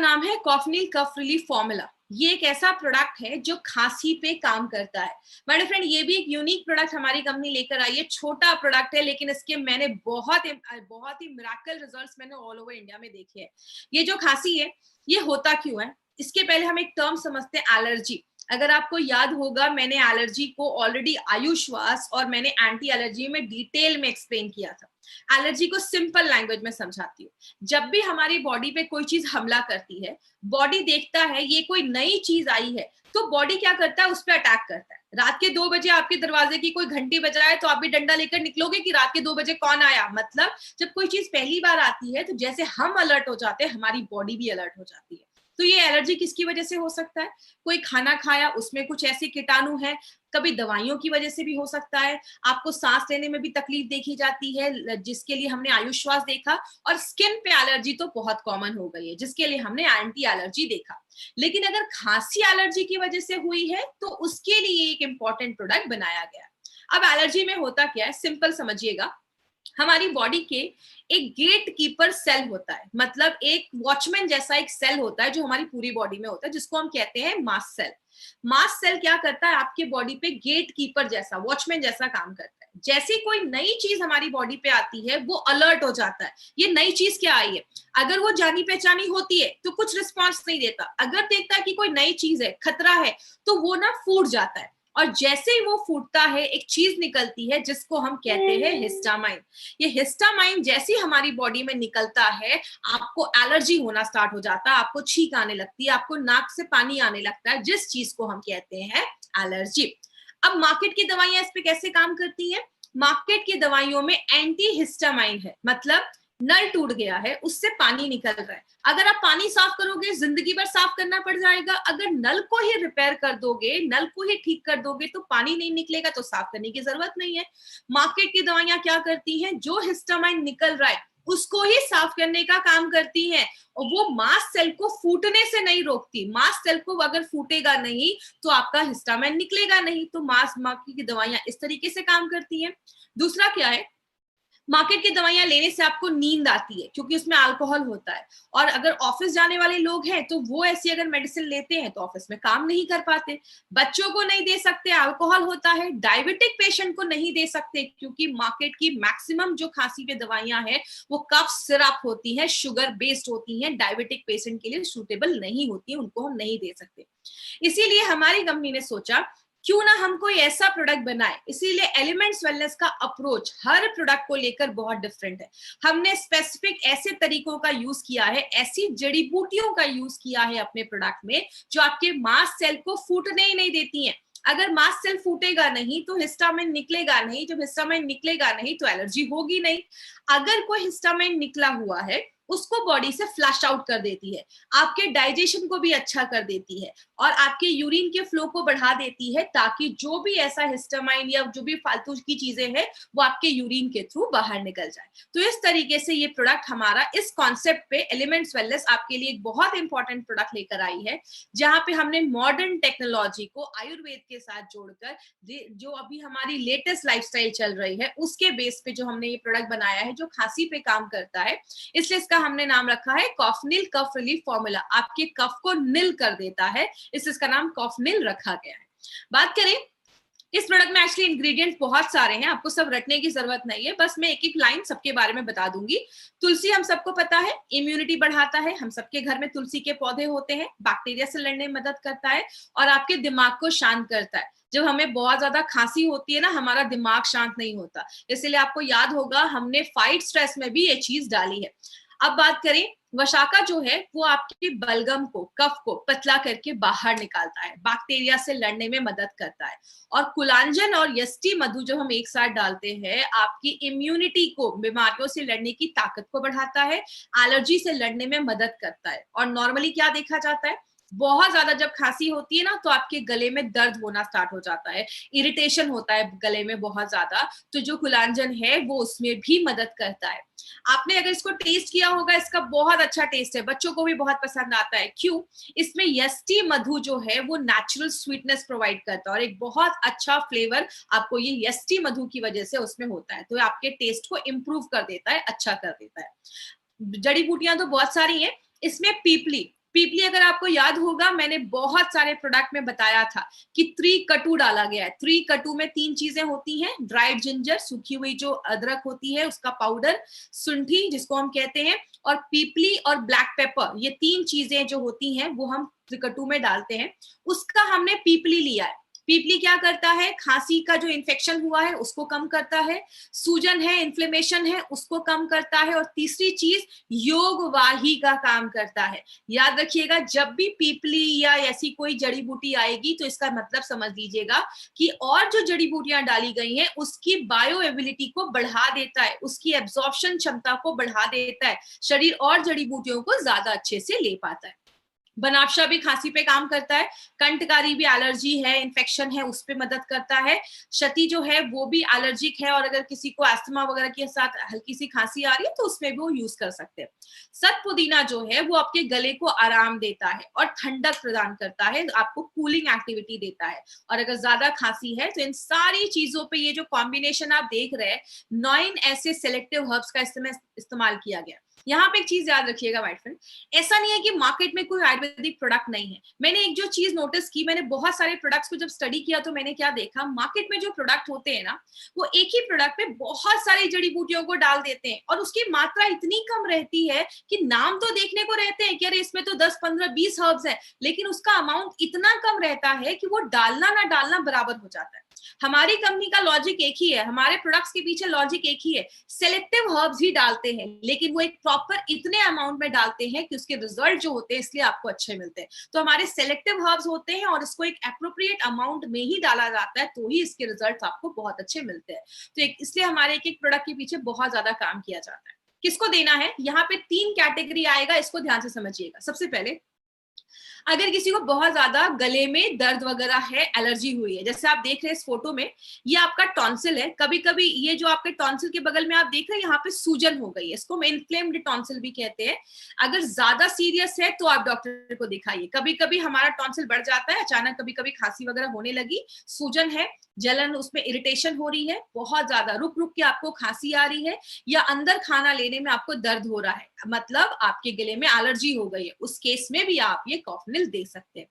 नाम है कॉफनिल कफ relief formula. ये एक ऐसा प्रोडक्ट है जो खांसी पे काम करता है। मेरे फ्रेंड, ये भी एक यूनिक प्रोडक्ट हमारी कंपनी लेकर आई है। छोटा प्रोडक्ट है लेकिन इसके मैंने बहुत ही मिराकल रिजल्ट्स मैंने ऑल ओवर इंडिया में देखे हैं। ये जो खांसी है ये होता क्यों है, इसके पहले हम एक टर्म समझते हैं, एलर्जी। अगर आपको याद होगा, मैंने एलर्जी को ऑलरेडी आयुश्वास और मैंने एंटी एलर्जी में डिटेल में एक्सप्लेन किया था। एलर्जी को सिंपल लैंग्वेज में समझाती हूँ। जब भी हमारी बॉडी पे कोई चीज हमला करती है, बॉडी देखता है ये कोई नई चीज आई है, तो बॉडी क्या करता है, उस पर अटैक करता है। रात के 2 बजे आपके दरवाजे की कोई घंटी बजाए तो आप भी डंडा लेकर निकलोगे कि रात के 2 बजे कौन आया। मतलब जब कोई चीज पहली बार आती है तो जैसे हम अलर्ट हो जाते हैं, हमारी बॉडी भी अलर्ट हो जाती है। तो ये एलर्जी किसकी वजह से हो सकता है? कोई खाना खाया, उसमें कुछ ऐसे कीटाणु है, कभी दवाइयों की वजह से भी हो सकता है, आपको सांस लेने में भी तकलीफ देखी जाती है जिसके लिए हमने आयुश्वास देखा, और स्किन पे एलर्जी तो बहुत कॉमन हो गई है जिसके लिए हमने एंटी एलर्जी देखा। लेकिन अगर खांसी एलर्जी की वजह से हुई है तो उसके लिए एक इंपॉर्टेंट प्रोडक्ट बनाया गया। अब एलर्जी में होता क्या है, सिंपल समझिएगा। हमारी बॉडी के एक गेट कीपर सेल होता है, मतलब एक वॉचमैन जैसा एक सेल होता है जो हमारी पूरी बॉडी में होता है, जिसको हम कहते हैं मास्ट सेल। मास्ट सेल क्या करता है, आपके बॉडी पे गेट कीपर जैसा, वॉचमैन जैसा काम करता है। जैसे कोई नई चीज हमारी बॉडी पे आती है वो अलर्ट हो जाता है, ये नई चीज क्या आई है। अगर वो जानी पहचानी होती है तो कुछ रिस्पॉन्स नहीं देता, अगर देखता है कि कोई नई चीज है, खतरा है, तो वो ना फूट जाता है। और जैसे ही वो फूटता है, एक चीज निकलती है जिसको हम कहते हैं हिस्टामाइन। ये हिस्टामाइन जैसे ही हमारी बॉडी में निकलता है, आपको एलर्जी होना स्टार्ट हो जाता है, आपको छींक आने लगती है, आपको नाक से पानी आने लगता है, जिस चीज को हम कहते हैं एलर्जी। अब मार्केट की दवाइयां इस पे कैसे काम करती हैं? मार्केट की दवाइयों में एंटी हिस्टामाइन है, मतलब नल टूट गया है, उससे पानी निकल रहा है। अगर आप पानी साफ करोगे, जिंदगी भर साफ करना पड़ जाएगा। अगर नल को ही रिपेयर कर दोगे, नल को ही ठीक कर दोगे, तो पानी नहीं निकलेगा, तो साफ करने की जरूरत नहीं है। मार्केट की दवाइयां क्या करती हैं, जो हिस्टामाइन निकल रहा है उसको ही साफ करने का काम करती हैं, और वो मास्ट सेल को फूटने से नहीं रोकती। मास्ट सेल को अगर फूटेगा नहीं तो आपका हिस्टामाइन निकलेगा नहीं। तो मार्केट की दवाइयां इस तरीके से काम करती हैं। दूसरा क्या है, मार्केट की दवाइयां लेने से आपको नींद आती है क्योंकि उसमें अल्कोहल होता है, और अगर ऑफिस जाने वाले लोग हैं तो वो ऐसी अगर मेडिसिन लेते हैं तो ऑफिस में काम नहीं कर पाते। बच्चों को नहीं दे सकते, अल्कोहल होता है। डायबिटिक पेशेंट को नहीं दे सकते क्योंकि मार्केट की मैक्सिमम जो खांसी पे दवाइयां हैं वो कफ सिरप होती हैं, शुगर बेस्ड होती हैं, डायबिटिक पेशेंट के लिए सूटेबल नहीं होती है, उनको हम नहीं दे सकते। इसीलिए हमारी कंपनी ने सोचा क्यों ना हम कोई ऐसा प्रोडक्ट बनाए। इसीलिए एलिमेंट्स वेलनेस का अप्रोच हर प्रोडक्ट को लेकर बहुत डिफरेंट है। हमने स्पेसिफिक ऐसे तरीकों का यूज किया है, ऐसी जड़ी बूटियों का यूज किया है अपने प्रोडक्ट में जो आपके मास्ट सेल को फूटने ही नहीं देती हैं। अगर मास्ट सेल फूटेगा नहीं तो हिस्टामाइन निकलेगा नहीं, जब हिस्टामाइन निकलेगा नहीं तो एलर्जी होगी नहीं। अगर कोई हिस्टामाइन निकला हुआ है उसको बॉडी से फ्लश आउट कर देती है, आपके डाइजेशन को भी अच्छा कर देती है, और आपके यूरिन के फ्लो को बढ़ा देती है, ताकि जो भी ऐसा हिस्टामाइन या जो भी फालतू की चीजें हैं वो आपके यूरिन के थ्रू बाहर निकल जाए। तो इस तरीके से ये प्रोडक्ट हमारा इस कॉन्सेप्ट पे एलिमेंट्स वेलनेस आपके लिए एक बहुत इंपॉर्टेंट प्रोडक्ट लेकर आई है, जहां पे हमने मॉडर्न टेक्नोलॉजी को आयुर्वेद के साथ जोड़कर जो अभी हमारी लेटेस्ट लाइफस्टाइल चल रही है उसके बेस पे जो हमने ये प्रोडक्ट बनाया है जो खांसी पे काम करता है। इसलिए इसका हमने नाम रखा है कॉफनिल कफ रिलीफ फॉर्मूला। आपके कफ को निल कर देता है, इसका नाम कॉफनिल रखा गया है। बात करें इस प्रोडक्ट में, एक्चुअली इंग्रेडिएंट्स बहुत सारे हैं, आपको सब रटने की जरूरत नहीं है, बस मैं एक एक लाइन सबके बारे में बता दूंगी। तुलसी हम सबको पता है इम्यूनिटी बढ़ाता है, हम सबके घर में तुलसी के पौधे होते हैं, बैक्टीरिया से लड़ने में मदद करता है और आपके दिमाग को शांत करता है। जब हमें बहुत ज्यादा खांसी होती है ना, हमारा दिमाग शांत नहीं होता, इसलिए आपको याद होगा हमने फाइट स्ट्रेस में भी ये चीज डाली है। अब बात करें, वशाका जो है वो आपके बलगम को, कफ को पतला करके बाहर निकालता है, बैक्टीरिया से लड़ने में मदद करता है। और कुलांजन और यष्टि मधु जो हम एक साथ डालते हैं, आपकी इम्यूनिटी को, बीमारियों से लड़ने की ताकत को बढ़ाता है, एलर्जी से लड़ने में मदद करता है। और नॉर्मली क्या देखा जाता है, बहुत ज्यादा जब खांसी होती है ना तो आपके गले में दर्द होना स्टार्ट हो जाता है, इरिटेशन होता है गले में बहुत ज्यादा, तो जो कुलांजन है वो उसमें भी मदद करता है। आपने अगर इसको टेस्ट किया होगा, इसका बहुत अच्छा टेस्ट है, बच्चों को भी बहुत पसंद आता है। क्यों? इसमें यष्टि मधु जो है वो नेचुरल स्वीटनेस प्रोवाइड करता है और एक बहुत अच्छा फ्लेवर आपको ये यष्टि मधु की वजह से उसमें होता है, तो आपके टेस्ट को इम्प्रूव कर देता है, अच्छा कर देता है। जड़ी बूटियां तो बहुत सारी हैं, इसमें पीपली, पीपली अगर आपको याद होगा, मैंने बहुत सारे प्रोडक्ट में बताया था कि 3 कटू डाला गया है। 3 कटू में 3 चीजें होती हैं, ड्राइड जिंजर, सूखी हुई जो अदरक होती है उसका पाउडर, सुंठी जिसको हम कहते हैं, और पीपली और ब्लैक पेपर, ये 3 चीजें जो होती हैं वो हम 3 कटू में डालते हैं। उसका हमने पीपली लिया है। पीपली क्या करता है, खांसी का जो इन्फेक्शन हुआ है उसको कम करता है, सूजन है, इन्फ्लेमेशन है, उसको कम करता है, और तीसरी चीज योगवाही का काम करता है। याद रखिएगा, जब भी पीपली या ऐसी कोई जड़ी बूटी आएगी तो इसका मतलब समझ लीजिएगा कि और जो जड़ी बूटियां डाली गई हैं उसकी बायो एबिलिटी को बढ़ा देता है, उसकी एब्जॉर्प्शन क्षमता को बढ़ा देता है, शरीर और जड़ी बूटियों को ज्यादा अच्छे से ले पाता है। बनाफशा भी खांसी पे काम करता है, कंठकारी भी एलर्जी है, इन्फेक्शन है, उस पे मदद करता है, शती जो है वो भी एलर्जिक है, और अगर किसी को अस्थमा वगैरह के साथ हल्की सी खांसी आ रही है तो उसमें भी वो यूज कर सकते हैं। सतपुदीना जो है वो आपके गले को आराम देता है और ठंडक प्रदान करता है, आपको कूलिंग एक्टिविटी देता है। और अगर ज्यादा खांसी है तो इन सारी चीजों पे ये जो कॉम्बिनेशन आप देख रहे हैं, 9 ऐसे सेलेक्टिव हर्ब्स का इस्तेमाल किया गया। यहाँ पे एक चीज याद रखिएगा माय फ्रेंड, ऐसा नहीं है कि मार्केट में कोई आयुर्वेदिक प्रोडक्ट नहीं है। मैंने एक जो चीज नोटिस की, मैंने बहुत सारे प्रोडक्ट्स को जब स्टडी किया तो मैंने क्या देखा, मार्केट में जो प्रोडक्ट होते हैं ना, वो एक ही प्रोडक्ट पे बहुत सारी जड़ी बूटियों को डाल देते हैं और उसकी मात्रा इतनी कम रहती है कि नाम तो देखने को रहते हैं कि अरे इसमें तो 10 15 20 हर्ब्स है, लेकिन उसका अमाउंट इतना कम रहता है कि वो डालना ना डालना बराबर हो जाता है। हमारी कंपनी का लॉजिक एक ही है, हमारे प्रोडक्ट्स के पीछे लॉजिक एक ही है, सेलेक्टिव हर्ब्स ही डालते हैं, लेकिन वो एक प्रॉपर इतने अमाउंट में डालते हैं कि उसके रिजल्ट जो होते हैं इसलिए आपको अच्छे मिलते हैं। तो हमारे सेलेक्टिव हर्ब्स होते हैं और इसको एक एप्रोप्रिएट अमाउंट में ही डाला जाता है, तो ही इसके रिजल्ट आपको बहुत अच्छे मिलते हैं। तो इसलिए हमारे एक एक प्रोडक्ट के पीछे बहुत ज्यादा काम किया जाता है। किसको देना है, यहाँ पे 3 कैटेगरी आएगा, इसको ध्यान से समझिएगा। सबसे पहले, अगर किसी को बहुत ज्यादा गले में दर्द वगैरह है, एलर्जी हुई है, जैसे आप देख रहे हैं इस फोटो में, ये आपका टॉन्सिल है। कभी कभी ये जो आपके टॉन्सिल के बगल में आप देख रहे हैं, यहाँ पे सूजन हो गई है, इसको हम इन्फ्लेम्ड टॉन्सिल भी कहते हैं। अगर ज्यादा सीरियस है तो आप डॉक्टर को दिखाइए। कभी कभी हमारा टॉन्सिल बढ़ जाता है अचानक, कभी कभी खांसी वगैरह होने लगी, सूजन है, जलन, उसमें इरिटेशन हो रही है, बहुत ज्यादा रुक रुक के आपको खांसी आ रही है, या अंदर खाना लेने में आपको दर्द हो रहा है, मतलब आपके गले में एलर्जी हो गई है, उस केस में भी आप ये कॉफनिल दे सकते हैं।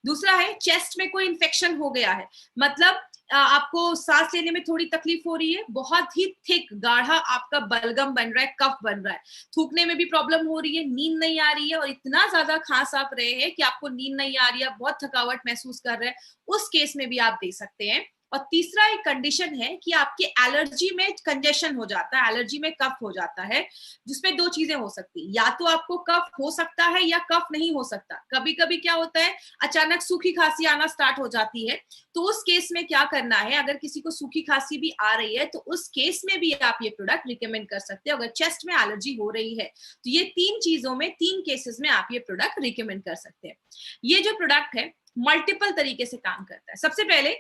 दूसरा है, चेस्ट में कोई इन्फेक्शन हो गया है, मतलब आपको सांस लेने में थोड़ी तकलीफ हो रही है, बहुत ही थिक गाढ़ा आपका बलगम बन रहा है, कफ बन रहा है, थूकने में भी प्रॉब्लम हो रही है, नींद नहीं आ रही है, और इतना ज्यादा खांस आप रहे हैं कि आपको नींद नहीं आ रही है, बहुत थकावट महसूस कर रहे हैं, उस केस में भी आप दे सकते हैं। और तीसरा एक कंडीशन है कि आपकी एलर्जी में कंजेशन हो जाता है, एलर्जी में कफ हो जाता है, जिसमें 2 चीजें हो सकती है, या तो आपको कफ हो सकता है या कफ नहीं हो सकता। कभी कभी क्या होता है, अचानक सूखी खांसी आना स्टार्ट हो जाती है, तो उस केस में क्या करना है, अगर किसी को सूखी खांसी भी आ रही है तो उस केस में भी आप ये प्रोडक्ट रिकमेंड कर सकते हैं। अगर चेस्ट में एलर्जी हो रही है तो ये 3 चीजों में, 3 केसेस में आप ये प्रोडक्ट रिकमेंड कर सकते हैं। ये जो प्रोडक्ट है मल्टीपल तरीके से काम करता है। सबसे पहले,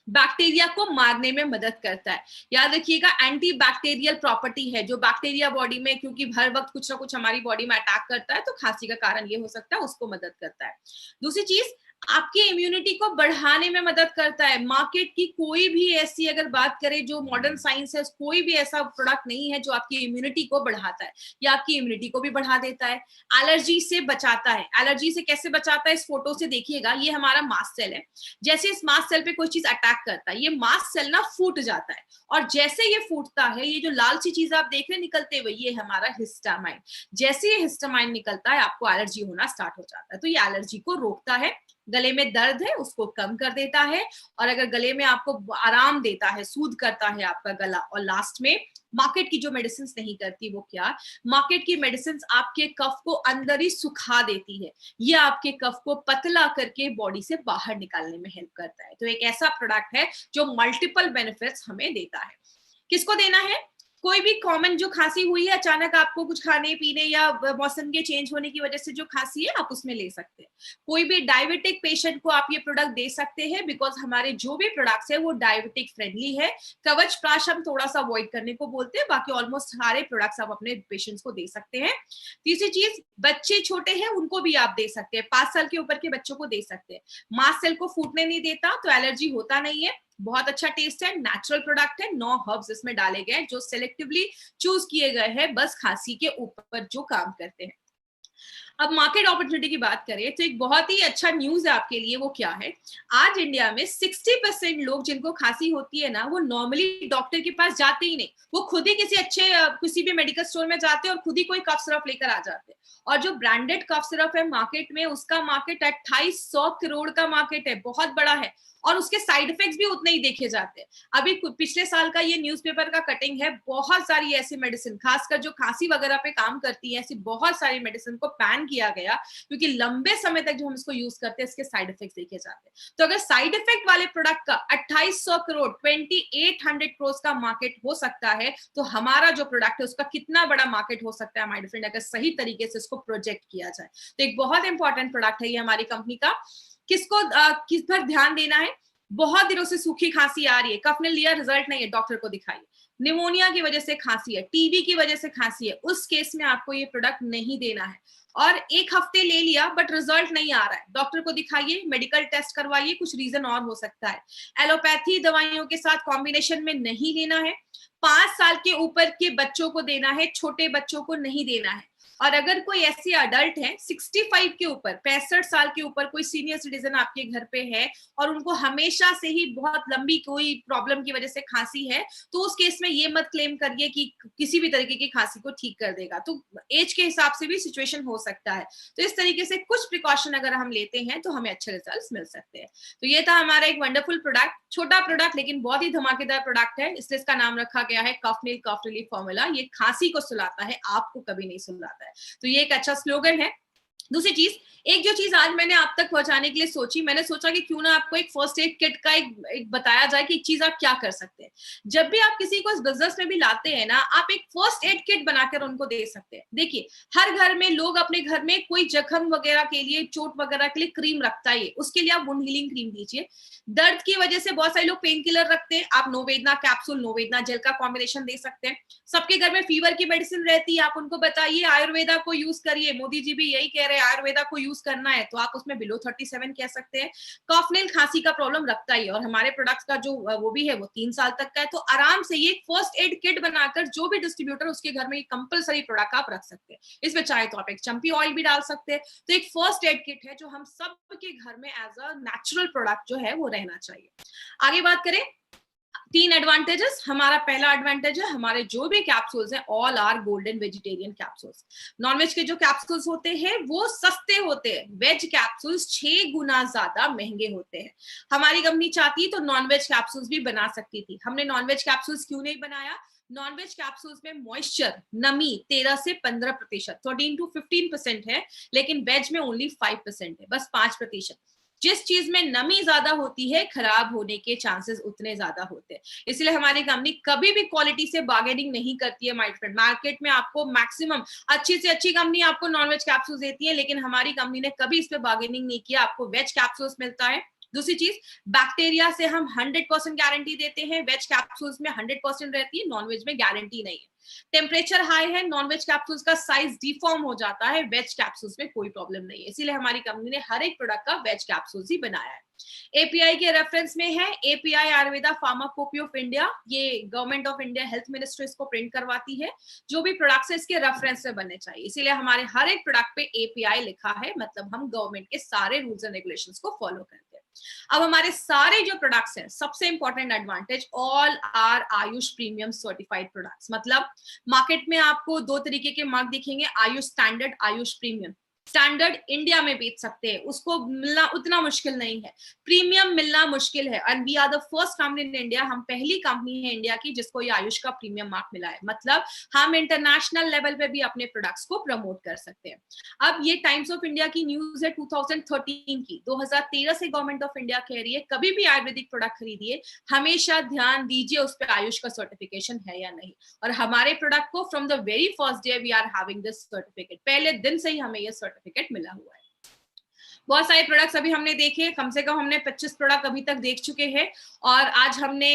बैक्टीरिया को मारने में मदद करता है। याद रखिएगा, एंटी बैक्टीरियल प्रॉपर्टी है, जो बैक्टीरिया बॉडी में, क्योंकि हर वक्त कुछ ना कुछ हमारी बॉडी में अटैक करता है, तो खांसी का कारण ये हो सकता है, उसको मदद करता है। दूसरी चीज, आपकी इम्यूनिटी को बढ़ाने में मदद करता है। मार्केट की कोई भी ऐसी अगर बात करें जो मॉडर्न साइंस है, कोई भी ऐसा प्रोडक्ट नहीं है जो आपकी इम्यूनिटी को बढ़ाता है, या आपकी इम्यूनिटी को भी बढ़ा देता है। एलर्जी से बचाता है। एलर्जी से कैसे बचाता है, इस फोटो से देखिएगा, ये हमारा मास्ट सेल है। जैसे इस मास्ट सेल पे कोई चीज अटैक करता है, ये मास्ट सेल ना फूट जाता है, और जैसे ये फूटता है, ये जो लाल सी चीज आप देख रहे हैं निकलते हुए, ये हमारा हिस्टामाइन। जैसे ये हिस्टामाइन निकलता है, आपको एलर्जी होना स्टार्ट हो जाता है। तो ये एलर्जी को रोकता है, गले में दर्द है उसको कम कर देता है, और अगर गले में आपको आराम देता है, सूद करता है आपका गला। और लास्ट में, मार्केट की जो मेडिसिन नहीं करती, वो क्या, मार्केट की मेडिसिन आपके कफ को अंदर ही सुखा देती है, ये आपके कफ को पतला करके बॉडी से बाहर निकालने में हेल्प करता है। तो एक ऐसा प्रोडक्ट है जो मल्टीपल बेनिफिट्स हमें देता है। किसको देना है, कोई भी कॉमन जो खांसी हुई है, अचानक आपको कुछ खाने पीने या मौसम के चेंज होने की वजह से जो खांसी है, आप उसमें ले सकते हैं। कोई भी डायबिटिक पेशेंट को आप ये प्रोडक्ट दे सकते हैं, बिकॉज हमारे जो भी प्रोडक्ट्स है वो डायबिटिक फ्रेंडली है। कवच प्राश हम थोड़ा सा अवॉइड करने को बोलते हैं, बाकी ऑलमोस्ट सारे प्रोडक्ट्स आप अपने पेशेंट्स को दे सकते हैं। तीसरी चीज, बच्चे छोटे हैं उनको भी आप दे सकते हैं, 5 साल के ऊपर के बच्चों को दे सकते हैं। मास्ट सेल को फूटने नहीं देता, तो एलर्जी होता नहीं है, बहुत अच्छा टेस्ट है, नेचुरल प्रोडक्ट है, 9 हर्ब्स इसमें डाले गए जो सिलेक्टिवली चूज किए गए हैं, बस खांसी के ऊपर जो काम करते हैं। अब मार्केट अपॉर्चुनिटी की बात करें तो एक बहुत ही अच्छा न्यूज है आपके लिए। वो क्या है, आज इंडिया में 60% लोग जिनको खांसी होती है ना, वो नॉर्मली डॉक्टर के पास जाते ही नहीं, वो खुद ही किसी अच्छे किसी भी मेडिकल स्टोर में जाते हैं और खुद ही कोई कफ सिरप लेकर आ जाते हैं। और जो ब्रांडेड कफ सिरप है मार्केट में, उसका मार्केट 2800 करोड़ का मार्केट है, बहुत बड़ा है, और उसके साइड इफेक्ट्स भी उतने ही देखे जाते हैं। अभी पिछले साल का ये न्यूज़पेपर का कटिंग है, बहुत सारी ऐसी मेडिसिन, खासकर जो खांसी वगैरह पे काम करती है, ऐसी बहुत सारी मेडिसिन को बैन किया गया, क्योंकि लंबे समय तक जो हम इसको यूज करते हैं इसके साइड इफेक्ट्स देखे जाते हैं। तो अगर साइड इफेक्ट वाले प्रोडक्ट का 2800 करोड़ 2800 करोड़ का मार्केट हो सकता है, तो हमारा जो प्रोडक्ट है उसका कितना बड़ा मार्केट हो सकता है माय डियर फ्रेंड, अगर सही तरीके से इसको प्रोजेक्ट किया जाए। तो एक बहुत इंपॉर्टेंट प्रोडक्ट है ये हमारी कंपनी का। किसको किस पर ध्यान देना है, बहुत दिनों से सूखी खांसी आ रही है, कफ ने लिया, रिजल्ट नहीं है, डॉक्टर को दिखाइए। निमोनिया की वजह से खांसी है, टीबी की वजह से खांसी है, उस केस में आपको ये प्रोडक्ट नहीं देना है। और एक हफ्ते ले लिया बट रिजल्ट नहीं आ रहा है, डॉक्टर को दिखाइए, मेडिकल टेस्ट करवाइए, कुछ रीजन और हो सकता है। एलोपैथी दवाइयों के साथ कॉम्बिनेशन में नहीं लेना है। 5 साल के ऊपर के बच्चों को देना है, छोटे बच्चों को नहीं देना है। और अगर कोई ऐसे अडल्ट है 65 के ऊपर, 65 साल के ऊपर कोई सीनियर सिटीजन आपके घर पे है और उनको हमेशा से ही बहुत लंबी कोई प्रॉब्लम की वजह से खांसी है, तो उस केस में ये मत क्लेम करिए कि किसी भी तरीके की खांसी को ठीक कर देगा। तो एज के हिसाब से भी सिचुएशन हो सकता है। तो इस तरीके से कुछ प्रिकॉशन अगर हम लेते हैं तो हमें अच्छे रिजल्ट्स मिल सकते हैं। तो ये था हमारा एक वंडरफुल प्रोडक्ट, छोटा प्रोडक्ट लेकिन बहुत ही धमाकेदार प्रोडक्ट है, इसलिए इसका नाम रखा गया है कफनील कफ रिलीफ फॉर्मूला। ये खांसी को सुलाता है, आपको कभी नहीं सुलाता है। तो ये एक अच्छा स्लोगन है। दूसरी चीज, एक जो चीज आज मैंने आप तक पहुंचाने के लिए सोची, मैंने सोचा कि क्यों ना आपको एक फर्स्ट एड किट का एक बताया जाए कि एक चीज आप क्या कर सकते हैं। जब भी आप किसी को इस बिजनेस में भी लाते हैं ना, आप एक फर्स्ट एड किट बनाकर उनको दे सकते हैं। देखिए, हर घर में लोग अपने घर में कोई जख्म वगैरह के लिए, चोट वगैरह के लिए क्रीम रखता है, उसके लिए आप वुंड हीलिंग क्रीम दीजिए। दर्द की वजह से बहुत सारे लोग पेन किलर रखते हैं, आप नोवेदना कैप्सूल, नोवेदना जेल का कॉम्बिनेशन दे सकते हैं। सबके घर में फीवर की मेडिसिन रहती है, आप उनको बताइए आयुर्वेदा को यूज करिए, मोदी जी भी यही कह रहे हैं आयुर्वेदा को यूज करना है, तो आप उसमें बिलो 37 कह सकते हैं। कॉफनेल खांसी का प्रॉब्लम रखता ही है, और हमारे प्रोडक्ट्स का जो वो भी है वो 3 साल तक का है। तो आराम से ये फर्स्ट एड किट बनाकर जो भी डिस्ट्रीब्यूटर उसके घर में ये कंपलसरी प्रोडक्ट आप रख सकते हैं। इसमें चाहे तो आप एक चंपी ऑयल भी डाल सकते हैं। तो एक फर्स्ट एड किट है जो हम सबके घर में एज अ नेचुरल प्रोडक्ट जो है वो रहना चाहिए। आगे बात करें 3 एडवांटेजेस। हमारा पहला एडवांटेज है, हमारे जो भी कैप्सूल्स हैं all are golden vegetarian capsules. Non veg के जो कैप्सूल्स होते हैं वो सस्ते होते हैं, वेज कैप्सूल्स 6 गुना ज्यादा महंगे होते हैं। हमारी कंपनी चाहती तो नॉनवेज कैप्सूल्स भी बना सकती थी, हमने नॉनवेज कैप्सूल्स क्यों नहीं बनाया? नॉनवेज कैप्सूल्स में मॉइस्चर, नमी 13 से 15%, 13 to 15% है, लेकिन वेज में ओनली 5% है, बस 5%। जिस चीज में नमी ज्यादा होती है, खराब होने के चांसेस उतने ज्यादा होते हैं। इसलिए हमारी कंपनी कभी भी क्वालिटी से बार्गेनिंग नहीं करती है माय फ्रेंड। मार्केट में आपको मैक्सिमम अच्छी से अच्छी कंपनी आपको नॉनवेज कैप्सूल्स देती है, लेकिन हमारी कंपनी ने कभी इस पे बार्गेनिंग नहीं किया। आपको वेज कैप्सूल्स मिलता है। दूसरी चीज, बैक्टीरिया से हम 100% गारंटी देते हैं, वेज कैप्सूल्स में 100% रहती है, नॉनवेज में गारंटी नहीं है। टेम्परेचर हाई है, नॉनवेज कैप्सूल्स का साइज डिफॉर्म हो जाता है, वेज कैप्सूल्स में कोई प्रॉब्लम नहीं है। इसीलिए हमारी कंपनी ने हर एक प्रोडक्ट का वेज कैप्सूल्स ही बनाया है। एपीआई के रेफरेंस में है एपीआई आयुर्वेदा फार्माकोपी ऑफ इंडिया, ये government of India health ministry इसको प्रिंट करवाती है। जो भी प्रोडक्ट्स है इसके रेफरेंस से बनने चाहिए, इसीलिए हमारे हर एक प्रोडक्ट पे एपीआई लिखा है, मतलब हम गवर्नमेंट के सारे रूल्स एंड रेगुलेशंस को फॉलो करते हैं। अब हमारे सारे जो प्रोडक्ट्स हैं, सबसे important advantage, all are Ayush premium certified products. मतलब मार्केट में आपको 2 तरीके के मार्क दिखेंगे, Ayush standard, Ayush premium. Standard India में बेच सकते हैं, उसको मिलना उतना मुश्किल नहीं है, प्रीमियम मिलना मुश्किल है। And we are the first company in India, हम पहली कंपनी है इंडिया की जिसको ये आयुष का प्रीमियम मार्क मिला है। मतलब हम इंटरनेशनल लेवल पे भी अपने प्रोडक्ट्स को प्रमोट कर सकते हैं। अब ये टाइम्स ऑफ इंडिया की न्यूज है 2013 की, 2013 से गवर्नमेंट ऑफ इंडिया कह रही है कभी भी आयुर्वेदिक प्रोडक्ट खरीदिए हमेशा ध्यान दीजिए उस पर आयुष का सर्टिफिकेशन है या नहीं। और हमारे प्रोडक्ट को from the very first day we are having this certificate, पहले दिन से ही हमें ये सर्टिफिकेट मिला हुआ है। बहुत सारे प्रोडक्ट्स अभी हमने देखे, कम से कम हमने 25 प्रोडक्ट अभी तक देख चुके हैं, और आज हमने